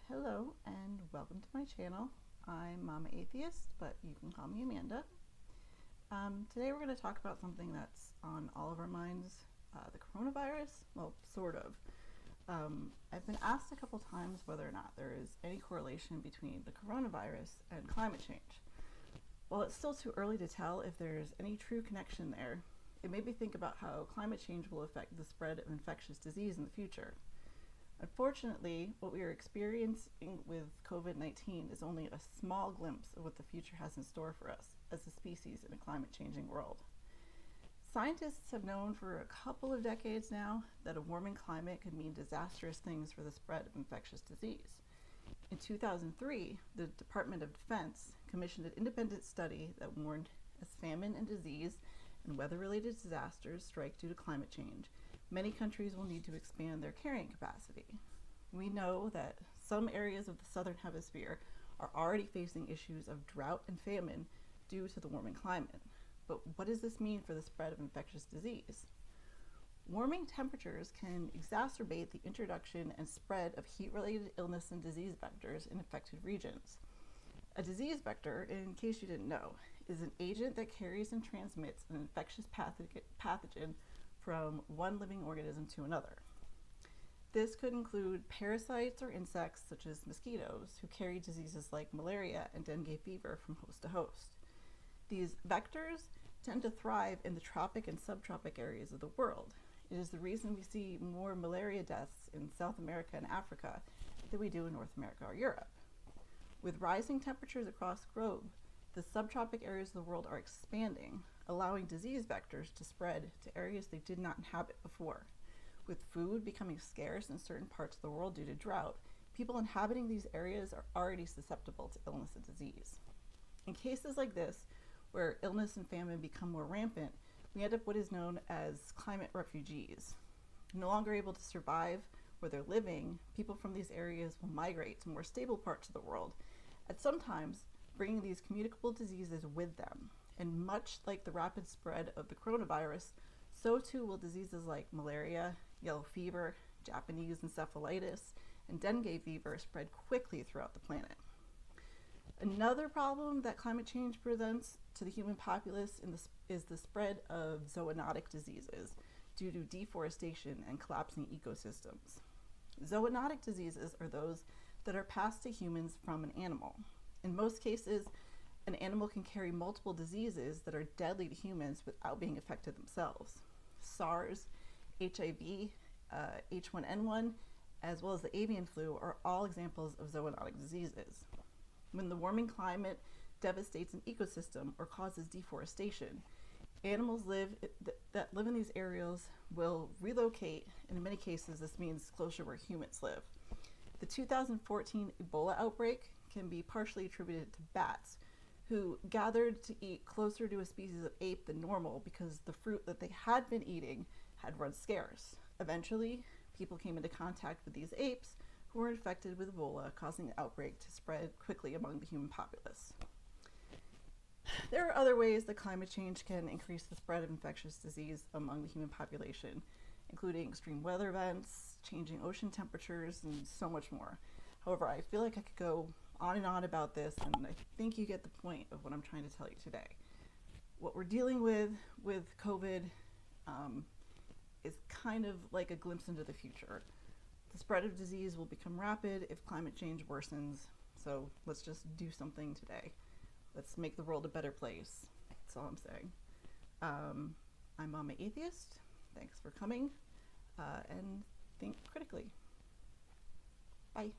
Hello and welcome to my channel. I'm Mama Atheist, but you can call me Amanda. Today we're going to talk about something that's on all of our minds, the coronavirus. Well, sort of. I've been asked a couple times whether or not there is any correlation between the coronavirus and climate change. While it's still too early to tell if there's any true connection there, it made me think about how climate change will affect the spread of infectious disease in the future. Unfortunately, what we are experiencing with COVID-19 is only a small glimpse of what the future has in store for us as a species in a climate-changing world. Scientists have known for a couple of decades now that a warming climate could mean disastrous things for the spread of infectious disease. In 2003, the Department of Defense commissioned an independent study that warned as famine and disease and weather-related disasters strike due to climate change, many countries will need to expand their carrying capacity. We know that some areas of the southern hemisphere are already facing issues of drought and famine due to the warming climate. But what does this mean for the spread of infectious disease? Warming temperatures can exacerbate the introduction and spread of heat-related illness and disease vectors in affected regions. A disease vector, in case you didn't know, is an agent that carries and transmits an infectious pathogen from one living organism to another. This could include parasites or insects such as mosquitoes who carry diseases like malaria and dengue fever from host to host. These vectors tend to thrive in the tropic and subtropic areas of the world. It is the reason we see more malaria deaths in South America and Africa than we do in North America or Europe. With rising temperatures across the globe, the subtropic areas of the world are expanding, allowing disease vectors to spread to areas they did not inhabit before. With food becoming scarce in certain parts of the world due to drought, people inhabiting these areas are already susceptible to illness and disease. In cases like this, where illness and famine become more rampant, we end up what is known as climate refugees. No longer able to survive where they're living, people from these areas will migrate to more stable parts of the world, and sometimes bringing these communicable diseases with them. And much like the rapid spread of the coronavirus, so too will diseases like malaria, yellow fever, Japanese encephalitis, and dengue fever spread quickly throughout the planet. Another problem that climate change presents to the human populace is the spread of zoonotic diseases due to deforestation and collapsing ecosystems. Zoonotic diseases are those that are passed to humans from an animal. In most cases, an animal can carry multiple diseases that are deadly to humans without being affected themselves. SARS, HIV, H1N1, as well as the avian flu are all examples of zoonotic diseases. When the warming climate devastates an ecosystem or causes deforestation, animals that live in these areas will relocate, and in many cases this means closer where humans live. The 2014 Ebola outbreak can be partially attributed to bats, who gathered to eat closer to a species of ape than normal because the fruit that they had been eating had run scarce. Eventually, people came into contact with these apes who were infected with Ebola, causing the outbreak to spread quickly among the human populace. There are other ways that climate change can increase the spread of infectious disease among the human population, including extreme weather events, changing ocean temperatures, and so much more. However, I feel like I could go on and on about this, and I think you get the point of what I'm trying to tell you today. What we're dealing with COVID is kind of like a glimpse into the future. The spread of disease will become rapid if climate change worsens, so let's just do something today. Let's make the world a better place. That's all I'm saying. I'm Mama Atheist. Thanks for coming, and think critically. Bye.